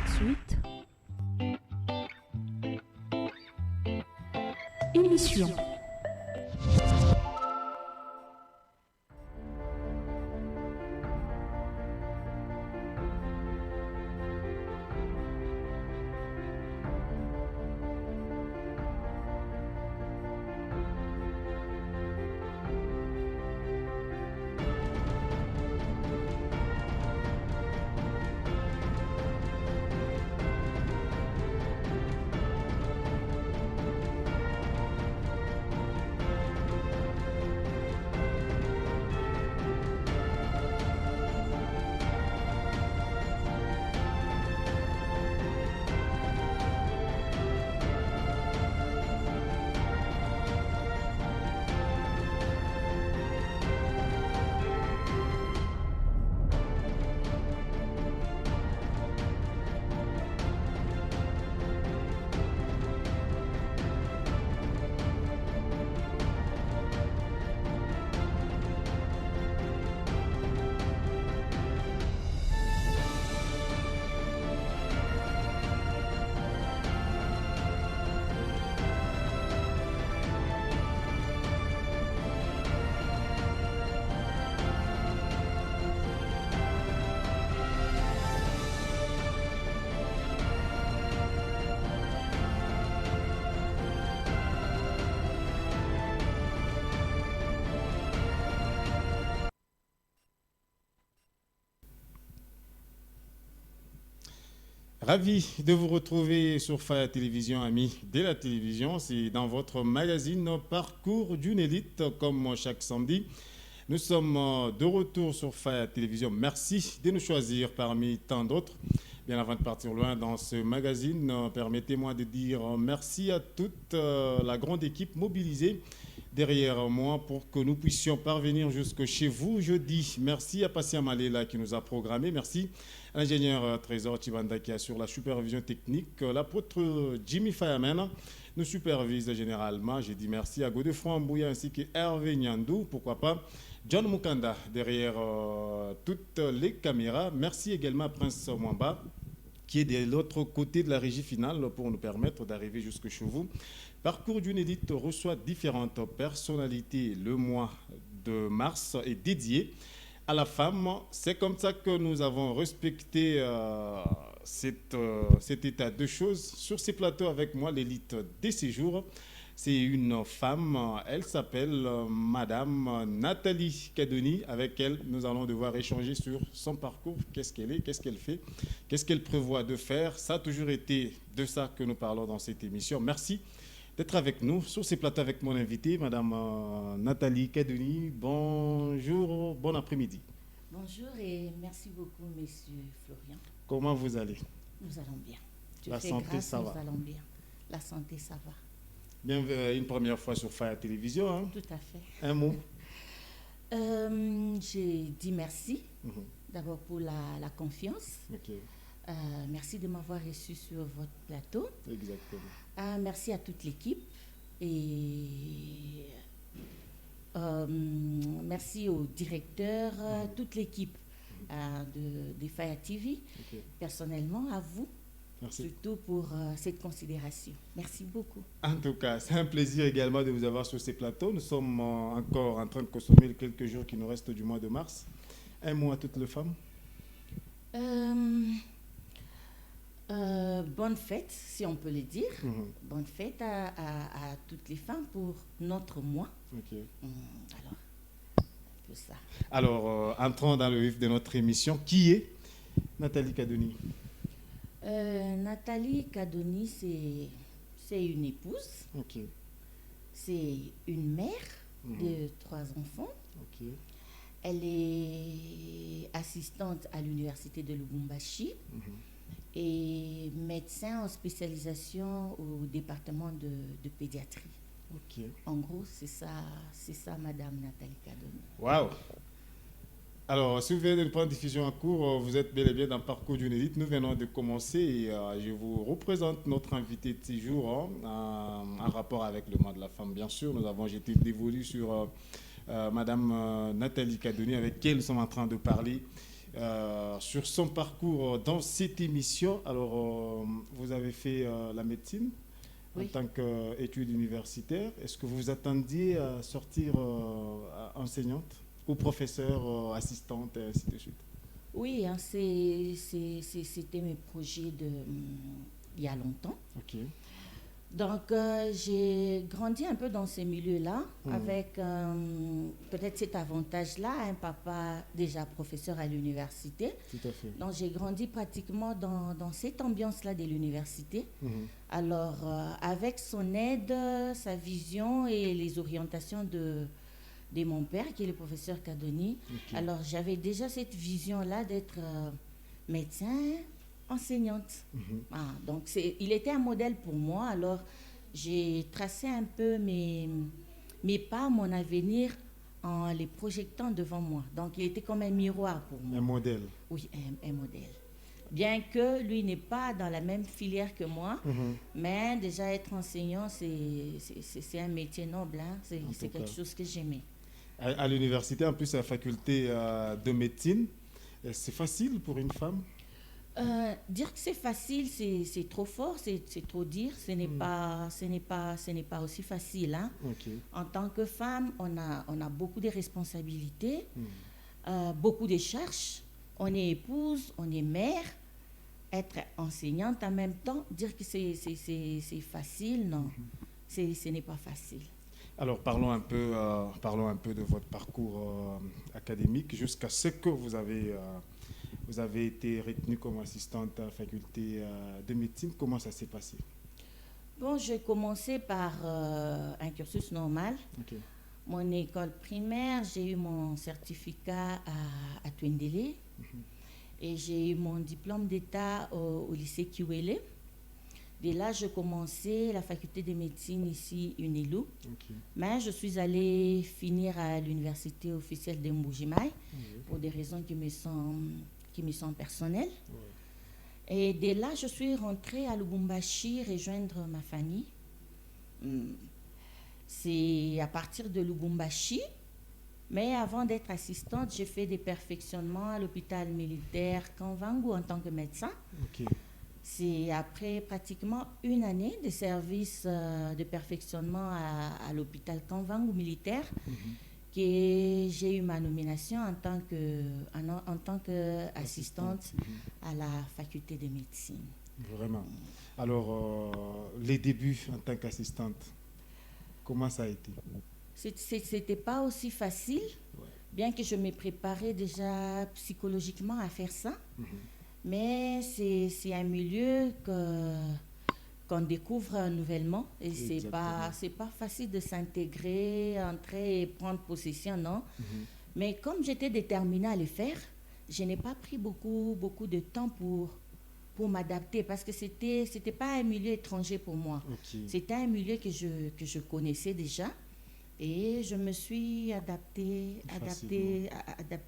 Suite. Émission. Ravi de vous retrouver sur Faya Télévision, amis de la télévision. C'est dans votre magazine Parcours d'une élite, comme chaque samedi. Nous sommes de retour sur Faya Télévision. Merci de nous choisir parmi tant d'autres. Bien avant de partir loin dans ce magazine, permettez-moi de dire merci à toute la grande équipe mobilisée derrière moi pour que nous puissions parvenir jusque chez vous jeudi. Merci à Passia Malela qui nous a programmé. Merci à l'ingénieur Trésor Chibanda qui assure la supervision technique. L'apôtre Jimmy Fireman nous supervise généralement. J'ai dit merci à Godefroy Mbouya ainsi que Hervé Nyandou. Pourquoi pas John Mukanda derrière toutes les caméras. Merci également à Prince Mwamba qui est de l'autre côté de la régie finale pour nous permettre d'arriver jusque chez vous. Parcours d'une élite reçoit différentes personnalités. Le mois de mars est dédié à la femme. C'est comme ça que nous avons respecté cet état de choses. Sur ces plateaux avec moi, l'élite des séjours, c'est une femme, elle s'appelle Madame Nathalie Kadoni. Avec elle, nous allons devoir échanger sur son parcours, qu'est-ce qu'elle est, qu'est-ce qu'elle fait, qu'est-ce qu'elle prévoit de faire. Ça a toujours été de ça que nous parlons dans cette émission. Merci d'être avec nous sur ces plateaux avec mon invité, Madame Nathalie Kadoni. Bonjour, bon après-midi. Bonjour et merci beaucoup, Monsieur Florian. Comment vous allez? Nous allons bien. La santé, ça va? Nous allons bien. La santé, ça va. Bien, une première fois sur Faya Télévision. Hein? Tout à fait. Un mot? J'ai dit merci, d'abord pour la confiance. Okay. Merci de m'avoir reçu sur votre plateau. Exactement. Merci à toute l'équipe et merci au directeur, toute l'équipe de Faya TV, personnellement à vous. Merci. Surtout pour cette considération. Merci beaucoup. En tout cas, c'est un plaisir également de vous avoir sur ces plateaux. Nous sommes encore en train de consommer les quelques jours qui nous restent du mois de mars. Un mot à toutes les femmes. Bonne fête, si on peut le dire. Bonne fête à toutes les femmes pour notre mois. Alors, tout ça. Alors, entrons dans le vif de notre émission. Qui est Nathalie Kadoni? Nathalie Kadoni, c'est une épouse. C'est une mère de 3 enfants. Elle est assistante à l'université de Lubumbashi et médecin en spécialisation au département de pédiatrie. En gros, c'est ça, Madame Nathalie Kadoni. Waouh! Alors, si vous venez de prendre diffusion en cours, vous êtes bel et bien dans le parcours d'une élite. Nous venons de commencer et je vous représente notre invité de ce jour en rapport avec le mois de la femme. Bien sûr, nous avons jeté dévolu sur Madame Nathalie Kadoni, avec qui nous sommes en train de parler sur son parcours dans cette émission. Alors, vous avez fait la médecine en tant qu'étude universitaire. Est-ce que vous vous attendiez à sortir enseignante ou professeure, assistante, et ainsi de suite? Oui, hein, c'était mes projets il y a longtemps. Ok. Donc, j'ai grandi un peu dans ces milieux-là, avec peut-être cet avantage-là, un papa déjà professeur à l'université. Tout à fait. Donc, j'ai grandi pratiquement dans cette ambiance-là de l'université. Alors, avec son aide, sa vision et les orientations de mon père, qui est le professeur Kadoni, alors j'avais déjà cette vision-là d'être médecin, enseignante. Donc, il était un modèle pour moi. Alors, j'ai tracé un peu mes pas, mon avenir, en les projetant devant moi. Donc, il était comme un miroir pour moi. Un modèle. Oui, un modèle. Bien que lui n'est pas dans la même filière que moi, mais déjà être enseignant, c'est un métier noble. Hein? C'est quelque chose que j'aimais. À l'université, en plus, à la faculté de médecine, c'est facile pour une femme? Dire que c'est facile, c'est trop fort, c'est trop dire. Ce n'est pas aussi facile. Hein. En tant que femme, on a beaucoup de responsabilités, beaucoup de charges. On est épouse, on est mère. Être enseignante en même temps, dire que c'est facile, non, ce n'est pas facile. Alors parlons un peu de votre parcours académique jusqu'à ce que vous avez été retenue comme assistante à la faculté de médecine. Comment ça s'est passé? Bon, j'ai commencé par un cursus normal. Mon école primaire, j'ai eu mon certificat à Twindélé. Et j'ai eu mon diplôme d'état au lycée Kiwele. Dès là, je commençais la faculté de médecine ici, UNILU. Mais je suis allée finir à l'université officielle de Mbujimaï pour des raisons qui me sont personnelles. Et dès là, je suis rentrée à Lubumbashi rejoindre ma famille. C'est à partir de Lubumbashi. Mais avant d'être assistante, j'ai fait des perfectionnements à l'hôpital militaire Kanvangu en tant que médecin. C'est après pratiquement une année de service de perfectionnement à l'hôpital Kanvangu militaire que j'ai eu ma nomination en tant qu'assistante à la faculté de médecine. Vraiment. Alors, les débuts en tant qu'assistante, comment ça a été? C'était pas aussi facile, bien que je me préparais déjà psychologiquement à faire ça. Mais c'est un milieu qu'on découvre nouvellement et c'est pas facile de s'intégrer, entrer et prendre possession, non. Mais comme j'étais déterminée à le faire, je n'ai pas pris beaucoup de temps pour m'adapter parce que c'était pas un milieu étranger pour moi. C'était un milieu que je connaissais déjà. Et je me suis adaptée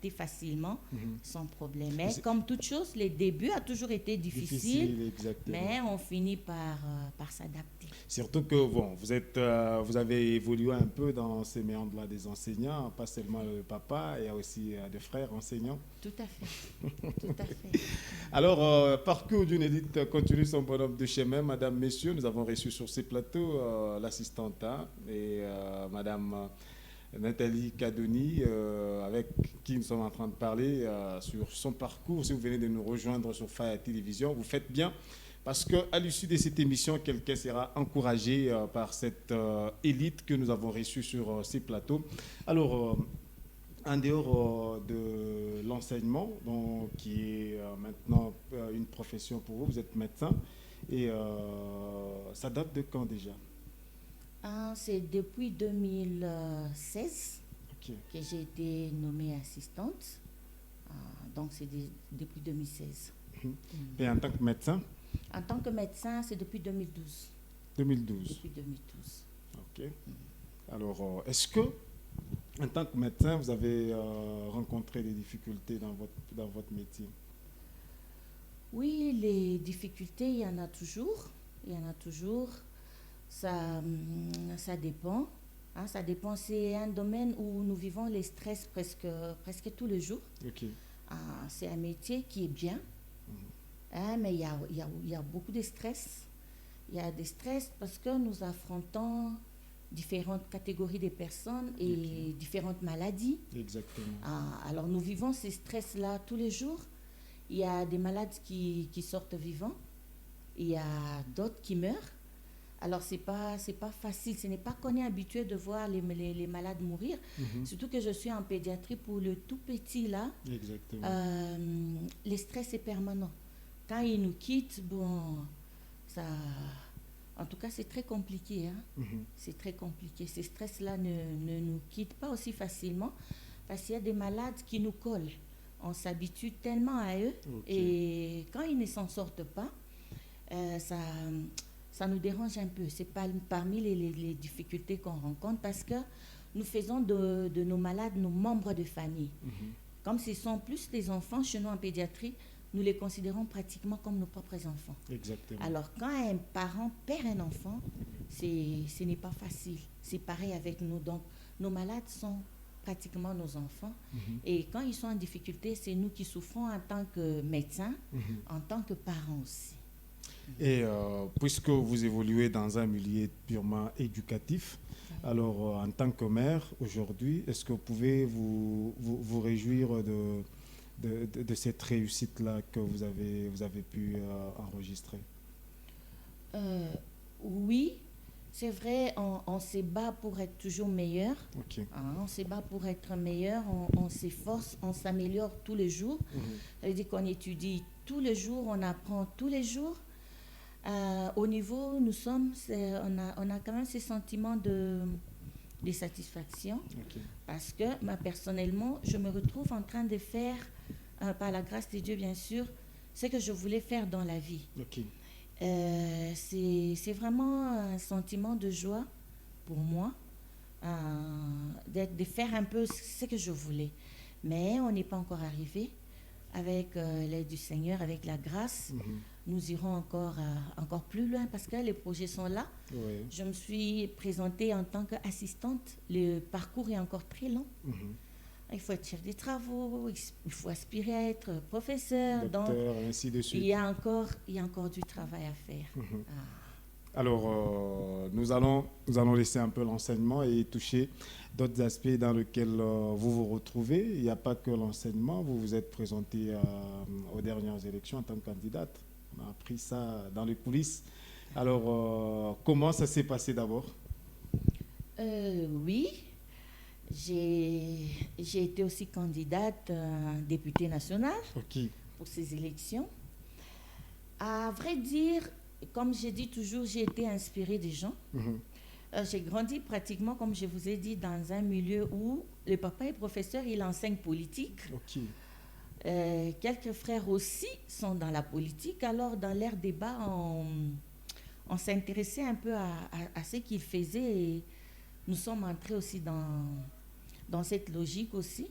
facilement, sans problème. Mais comme toute chose, les débuts ont toujours été difficiles, mais on finit par s'adapter. Surtout que vous avez évolué un peu dans ces méandres-là des enseignants, pas seulement le papa, il y a aussi des frères enseignants. Tout à fait. Tout à fait. Alors, parcours d'une élite continue son bonhomme de chemin. Madame, messieurs, nous avons reçu sur ces plateaux l'assistante et Madame Nathalie Kadoni, avec qui nous sommes en train de parler sur son parcours. Si vous venez de nous rejoindre sur Faya Télévision, vous faites bien parce qu'à l'issue de cette émission, quelqu'un sera encouragé par cette élite que nous avons reçue sur ces plateaux. Alors, en dehors de l'enseignement, qui est maintenant une profession pour vous, vous êtes médecin, et ça date de quand déjà? C'est depuis 2016 que j'ai été nommée assistante. Donc, c'est depuis 2016. Et en tant que médecin? En tant que médecin, c'est depuis 2012. 2012. Depuis 2012. OK. Alors, est-ce que, en tant que médecin, vous avez rencontré des difficultés dans votre métier? Oui, les difficultés, il y en a toujours. Ça dépend. Hein, ça dépend, c'est un domaine où nous vivons les stress presque tous les jours. Ok. C'est un métier qui est bien, hein, mais il y a beaucoup de stress. Il y a des stress parce que nous affrontons différentes catégories de personnes et différentes maladies. Exactement. Alors nous vivons ces stress-là tous les jours. Il y a des malades qui sortent vivants, il y a d'autres qui meurent. Alors c'est pas facile, ce n'est pas qu'on est habitué de voir les malades mourir. Surtout que je suis en pédiatrie pour le tout petit là. Exactement. Le stress est permanent. Quand il nous quitte, bon, ça... En tout cas, c'est très compliqué. Hein? C'est très compliqué. Ces stress-là ne nous quittent pas aussi facilement parce qu'il y a des malades qui nous collent. On s'habitue tellement à eux et quand ils ne s'en sortent pas, ça nous dérange un peu. C'est parmi les difficultés qu'on rencontre parce que nous faisons de nos malades nos membres de famille. Comme ce sont plus des enfants chez nous en pédiatrie, nous les considérons pratiquement comme nos propres enfants. Exactement. Alors, quand un parent perd un enfant, ce n'est pas facile. C'est pareil avec nous. Donc, nos malades sont pratiquement nos enfants. Et quand ils sont en difficulté, c'est nous qui souffrons en tant que médecins, en tant que parents aussi. Et puisque vous évoluez dans un milieu purement éducatif, alors en tant que mère, aujourd'hui, est-ce que vous pouvez vous réjouir de cette réussite-là que vous avez pu enregistrer? Oui, c'est vrai, on se bat pour être toujours meilleur. On se bat pour être meilleur, on s'efforce, on s'améliore tous les jours. Ça veut dire qu'on étudie tous les jours, on apprend tous les jours. Au niveau où nous sommes, on a quand même ce sentiment de satisfaction. Parce que, personnellement, je me retrouve en train de faire, par la grâce de Dieu, bien sûr, ce que je voulais faire dans la vie. C'est vraiment un sentiment de joie pour moi, de faire un peu ce que je voulais. Mais on n'est pas encore arrivé. Avec l'aide du Seigneur, avec la grâce, nous irons encore plus loin parce que les projets sont là. Je me suis présentée en tant qu'assistante. Le parcours est encore très long. Il faut être chef des travaux, il faut aspirer à être professeur. Docteur, donc, ainsi de suite. Il y a encore du travail à faire. Alors, nous allons laisser un peu l'enseignement et toucher d'autres aspects dans lesquels vous vous retrouvez. Il n'y a pas que l'enseignement. Vous vous êtes présenté aux dernières élections en tant que candidate. On a appris ça dans les coulisses. Alors, comment ça s'est passé d'abord? Oui, j'ai été aussi candidate députée nationale pour ces élections. À vrai dire, comme j'ai dit toujours, j'ai été inspirée des gens. J'ai grandi pratiquement, comme je vous ai dit, dans un milieu où le papa est professeur, il enseigne politique. Quelques frères aussi sont dans la politique. Alors, dans leur débat, on s'intéressait un peu à ce qu'ils faisaient et nous sommes entrés aussi dans cette logique aussi.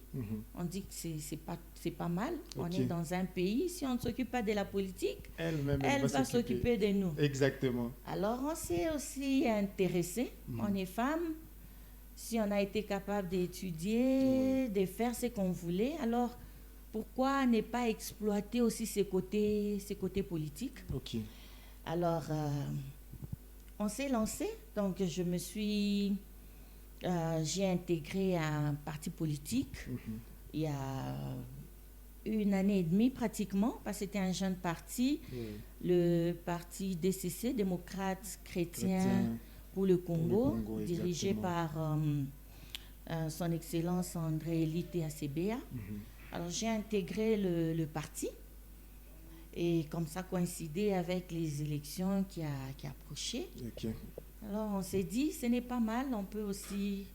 On dit que c'est pas mal. On est dans un pays, si on ne s'occupe pas de la politique, elle va s'occuper de nous. Exactement. Alors on s'est aussi intéressé. On est femmes. Si on a été capable d'étudier, de faire ce qu'on voulait, alors pourquoi ne pas exploiter aussi ces côtés politiques? Alors on s'est lancé. Donc je me suis... j'ai intégré un parti politique il y a 1 année et demie pratiquement, parce que c'était un jeune parti, le parti DCC, Démocrates Chrétiens pour le Congo, dirigé par son Excellence André Elite Asebea. Alors j'ai intégré le parti et comme ça coïncidé avec les élections qui approchaient. Alors on s'est dit, ce n'est pas mal, on peut aussi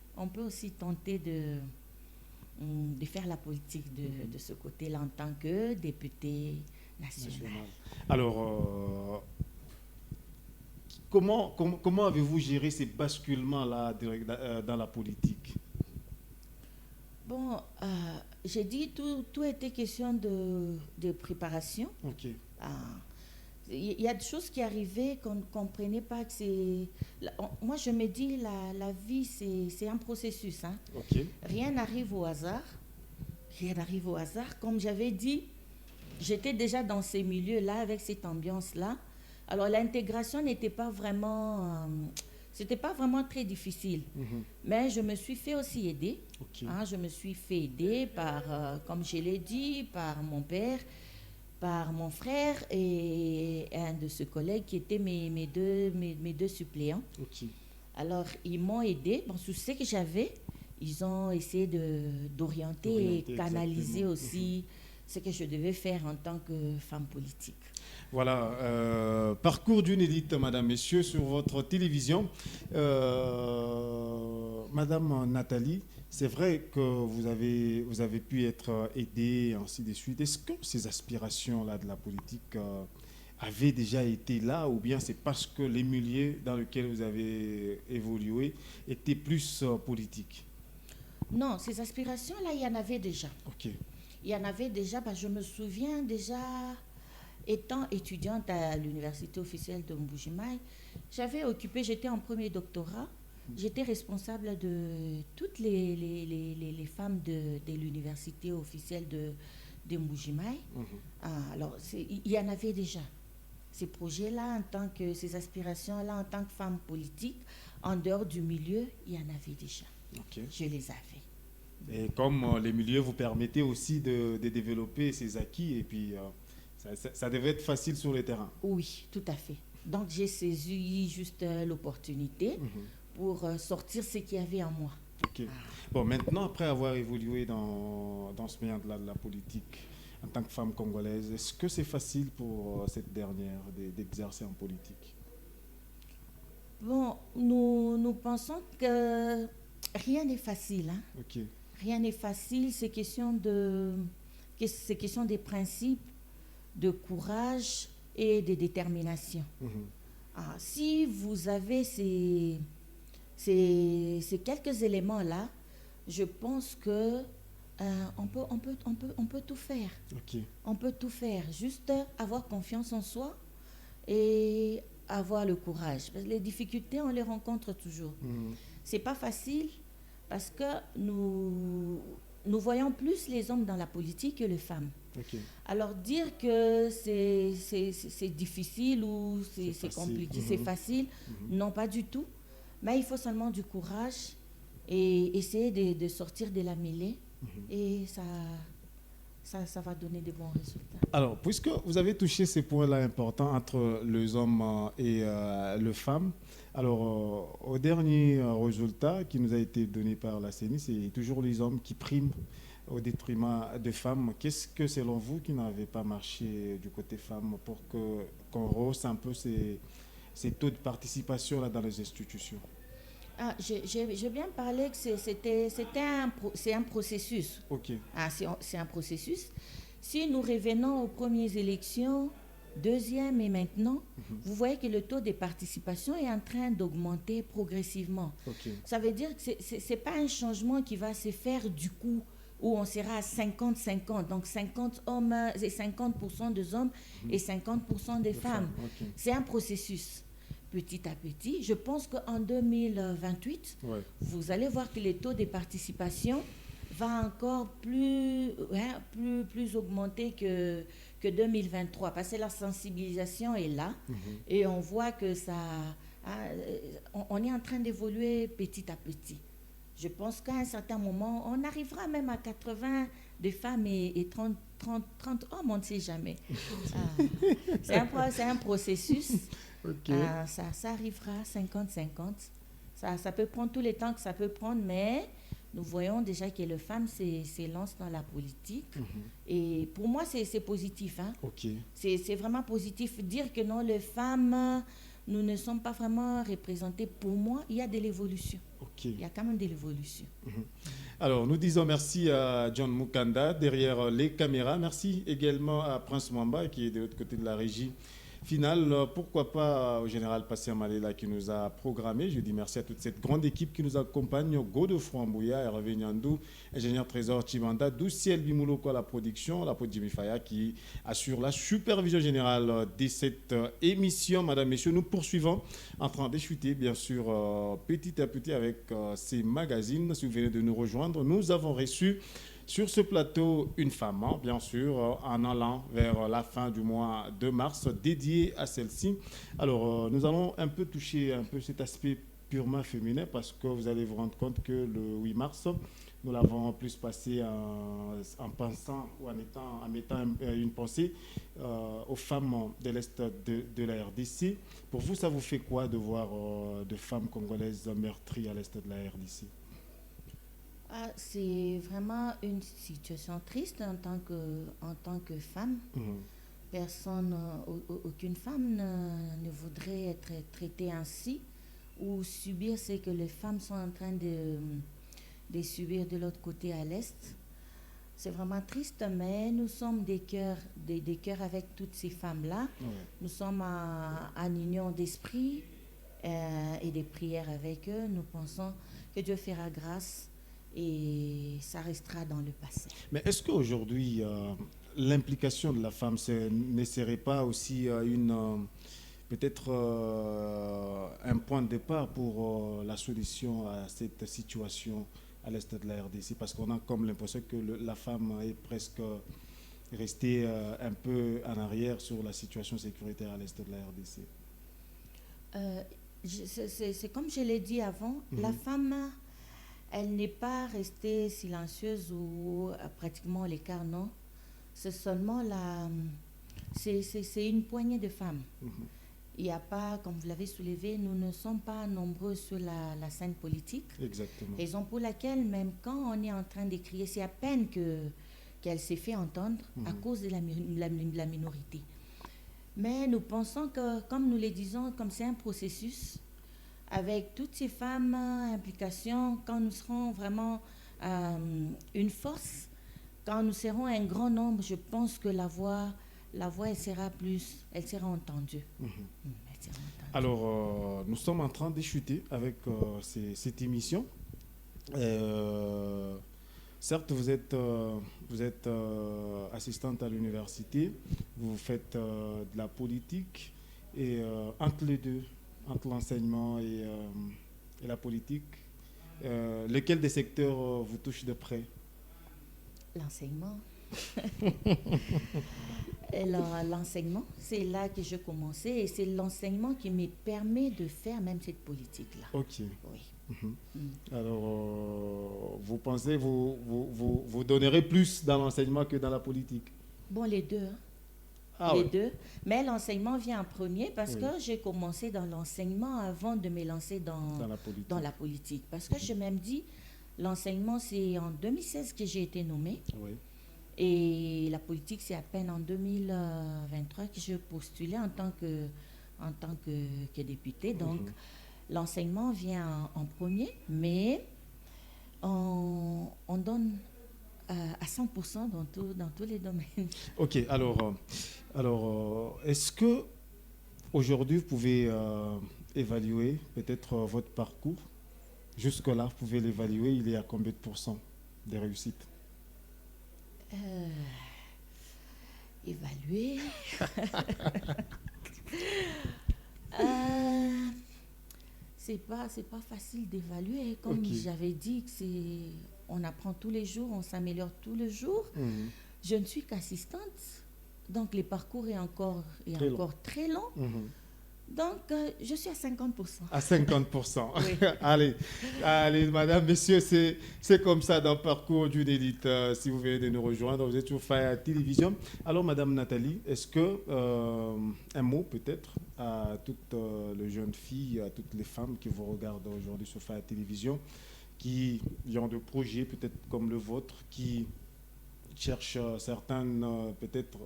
tenter de faire la politique de ce côté-là en tant que député national. Alors, comment avez-vous géré ces basculements-là dans la politique? Bon, j'ai dit, tout était question de préparation. il y a des choses qui arrivaient qu'on ne comprenait pas. Moi, je me dis, la vie, c'est un processus. Hein. Ok. Rien n'arrive au hasard. Rien n'arrive au hasard. Comme j'avais dit, j'étais déjà dans ces milieux-là, avec cette ambiance-là. Alors, l'intégration n'était pas vraiment... c'était pas vraiment très difficile. Mais je me suis fait aussi aider. Ok. Hein, je me suis fait aider par, comme je l'ai dit, par mon père, par mon frère et un de ses collègues qui étaient mes deux suppléants. Ok. Alors, ils m'ont aidé. Bon, sur ce que j'avais, ils ont essayé d'orienter et canaliser exactement. aussi ce que je devais faire en tant que femme politique. Voilà, parcours d'une élite, madame, messieurs, sur votre télévision. Madame Nathalie, c'est vrai que vous avez pu être aidée, ainsi de suite. Est-ce que ces aspirations-là de la politique avaient déjà été là, ou bien c'est parce que les milieux dans lesquels vous avez évolué étaient plus politiques? Non, ces aspirations-là, il y en avait déjà. Ok. Il y en avait déjà, parce que je me souviens déjà, étant étudiante à l'université officielle de Mbujimaï, j'étais en premier doctorat, j'étais responsable de toutes les femmes de l'université officielle de Mbujimaï. Alors, il y en avait déjà. Ces projets-là, ces aspirations-là, en tant que femme politique, en dehors du milieu, il y en avait déjà. Ok. Je les avais. Et comme les milieux vous permettaient aussi de développer ces acquis, et puis ça devait être facile sur le terrain. Oui, tout à fait. Donc j'ai saisi juste l'opportunité pour sortir ce qu'il y avait en moi. Ok. Bon, maintenant, après avoir évolué dans ce milieu-là de la politique, en tant que femme congolaise, est-ce que c'est facile pour cette dernière d'exercer en politique? Bon, nous pensons que rien n'est facile. Hein. Ok. Rien n'est facile, c'est question des principes, de courage et de détermination. Si vous avez ces quelques éléments-là, je pense que on peut tout faire. Ok. On peut tout faire, juste avoir confiance en soi et avoir le courage. Parce que les difficultés, on les rencontre toujours. C'est pas facile parce que nous voyons plus les hommes dans la politique que les femmes. Ok. Alors dire que c'est difficile ou c'est compliqué, c'est facile, non, pas du tout. Mais il faut seulement du courage et essayer de sortir de la mêlée et ça va donner de bons résultats. Alors, puisque vous avez touché ces points-là importants entre les hommes et les femmes, alors au dernier résultat qui nous a été donné par la CENI, c'est toujours les hommes qui priment au détriment des femmes. Qu'est-ce que, selon vous, qui n'avait pas marché du côté femmes pour qu'on rehausse un peu ces taux de participation là dans les institutions? J'ai bien parlé que c'est un processus. Ok. C'est un processus. Si nous revenons aux premières élections, deuxième et maintenant, vous voyez que le taux de participation est en train d'augmenter progressivement. Ok. Ça veut dire que ce n'est pas un changement qui va se faire du coup, où on sera à 50-50, donc 50 hommes et 50% des hommes et 50% des femmes. Ok. C'est un processus. Petit à petit, je pense qu'en 2028, vous allez voir que les taux de participation va encore plus augmenter que 2023, parce que la sensibilisation est là et on voit que on est en train d'évoluer petit à petit. Je pense qu'à un certain moment, on arrivera même à 80 de femmes et 30 hommes, on ne sait jamais. C'est un processus. Okay. Ça arrivera 50-50. Ça peut prendre tout le temps que ça peut prendre, mais nous voyons déjà que les femmes s'élancent dans la politique. Et pour moi, c'est positif. Hein? Okay. C'est vraiment positif. Dire que non, les femmes, nous ne sommes pas vraiment représentées. Pour moi, il y a de l'évolution. Okay. Il y a quand même de l'évolution. Alors, nous disons merci à John Mukanda derrière les caméras. Merci également à Prince Mwamba qui est de l'autre côté de la régie finale, pourquoi pas au général Patient Malela qui nous a programmé. Je dis merci à toute cette grande équipe qui nous accompagne. Godefroy Mbouya, Hervé Nyandou, ingénieur Trésor Chibanda, Douciel Bimouloko à la production, la Jimmy Faya qui assure la supervision générale de cette émission. Madame, Messieurs, nous poursuivons en train d'échuter, bien sûr, petit à petit avec ces magazines. Si vous venez de nous rejoindre, nous avons reçu sur ce plateau une femme, hein, bien sûr, en allant vers la fin du mois de mars, dédiée à celle-ci. Alors, nous allons un peu toucher un peu cet aspect purement féminin parce que vous allez vous rendre compte que le 8 mars, nous l'avons en plus passé en pensant ou en mettant une pensée aux femmes de l'Est de la RDC. Pour vous, ça vous fait quoi de voir de femmes congolaises meurtries à l'Est de la RDC? C'est vraiment une situation triste en tant que femme. Aucune femme ne voudrait être traitée ainsi ou subir ce que les femmes sont en train de subir de l'autre côté à l'Est. C'est vraiment triste, mais nous sommes des cœurs avec toutes ces femmes-là. Nous sommes en union d'esprit et des prières avec eux. Nous pensons que Dieu fera grâce et ça restera dans le passé. Mais est-ce qu'aujourd'hui, l'implication de la femme ne serait pas aussi peut-être un point de départ pour la solution à cette situation à l'Est de la RDC? Parce qu'on a comme l'impression que la femme est presque restée un peu en arrière sur la situation sécuritaire à l'Est de la RDC. C'est comme je l'ai dit avant, la femme... Elle n'est pas restée silencieuse ou pratiquement à l'écart, non. C'est seulement c'est une poignée de femmes. Il n'y a pas, comme vous l'avez soulevé, nous ne sommes pas nombreux sur la scène politique. Exactement. Raison pour laquelle, même quand on est en train d'écrire, c'est à peine qu'elle s'est fait entendre à cause de la minorité. Mais nous pensons que, comme nous le disons, comme c'est un processus, avec toutes ces femmes implications, quand nous serons vraiment une force, quand nous serons un grand nombre, je pense que la voix elle sera entendue. Alors, nous sommes en train d'échuter avec cette émission. Certes, vous êtes assistante à l'université, vous faites de la politique, et entre les deux, entre l'enseignement et la politique, lequel des secteurs vous touche de près? L'enseignement. L'enseignement, c'est là que je commençais et c'est l'enseignement qui me permet de faire même cette politique-là. Ok. Oui. Alors, vous pensez, vous donnerez plus dans l'enseignement que dans la politique? Bon, les deux. Deux. Mais l'enseignement vient en premier parce que j'ai commencé dans l'enseignement avant de me lancer dans la politique. Parce que je même dit, l'enseignement, c'est en 2016 que j'ai été nommée. Oui. Et la politique, c'est à peine en 2023 que je postulais en tant que députée. Donc, l'enseignement vient en premier, mais on donne à 100% dans tous les domaines. Ok, alors est-ce que aujourd'hui vous pouvez évaluer peut-être votre parcours? Jusque-là, vous pouvez l'évaluer, il est à combien de pourcents de réussite? Évaluer. C'est pas facile d'évaluer. Comme j'avais dit, on apprend tous les jours, on s'améliore tous les jours. Je ne suis qu'assistante, donc le parcours est encore très long. Donc, je suis à 50%. À 50%. Oui. Allez, madame, messieurs, c'est comme ça dans le parcours d'une élite. Si vous venez de nous rejoindre, vous êtes sur Faya Télévision. Alors, madame Nathalie, est-ce que un mot peut-être à toutes les jeunes filles, à toutes les femmes qui vous regardent aujourd'hui sur Faya Télévision, qui ont des projets peut-être comme le vôtre, qui cherchent certaines peut-être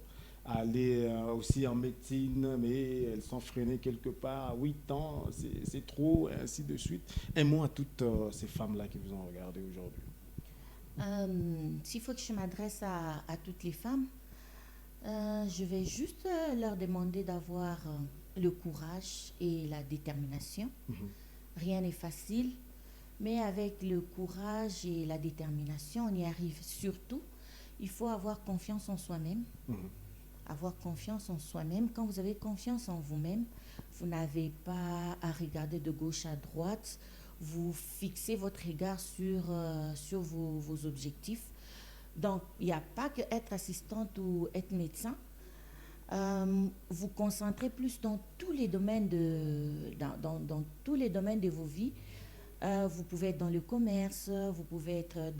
à aller aussi en médecine, mais elles sont freinées quelque part à 8 ans, c'est trop, et ainsi de suite. Un mot à toutes ces femmes-là qui vous ont regardé aujourd'hui. S'il faut que je m'adresse à toutes les femmes, Je vais juste leur demander d'avoir le courage et la détermination. Rien n'est facile, mais avec le courage et la détermination, on y arrive. Surtout, il faut avoir confiance en soi-même. Avoir confiance en soi-même. Quand vous avez confiance en vous-même, vous n'avez pas à regarder de gauche à droite. Vous fixez votre regard sur vos objectifs. Donc, il n'y a pas que être assistante ou être médecin. Vous concentrez plus dans tous les domaines dans tous les domaines de vos vies. Vous pouvez être dans le commerce, vous pouvez être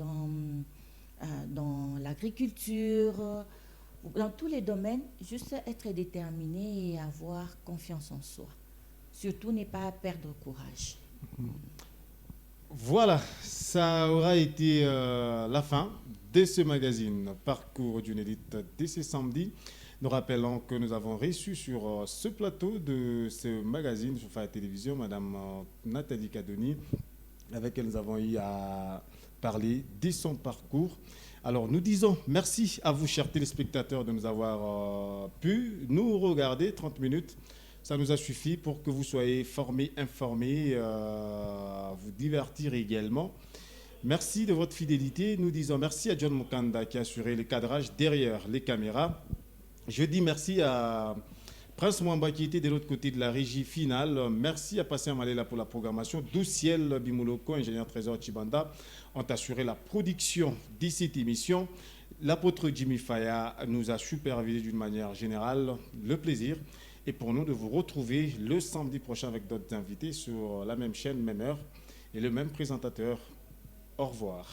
dans l'agriculture, dans tous les domaines, juste être déterminé et avoir confiance en soi. Surtout, ne pas perdre courage. Voilà, ça aura été la fin de ce magazine Parcours d'une élite de ce samedi. Nous rappelons que nous avons reçu sur ce plateau de ce magazine sur la télévision Madame Nathalie Kadoni, avec elle nous avons eu à parler de son parcours. Alors nous disons merci à vous, chers téléspectateurs, de nous avoir pu nous regarder 30 minutes. Ça nous a suffi pour que vous soyez formés, informés, vous divertir également. Merci de votre fidélité. Nous disons merci à John Mukanda qui a assuré le cadrage derrière les caméras. Je dis merci à Prince Mwamba qui était de l'autre côté de la régie finale. Merci à Patient Malela pour la programmation. Douciel Bimuloko, ingénieur Trésor Chibanda, ont assuré la production de cette émission. L'apôtre Jimmy Faya nous a supervisé d'une manière générale. Le plaisir est pour nous de vous retrouver le samedi prochain avec d'autres invités sur la même chaîne, même heure et le même présentateur. Au revoir.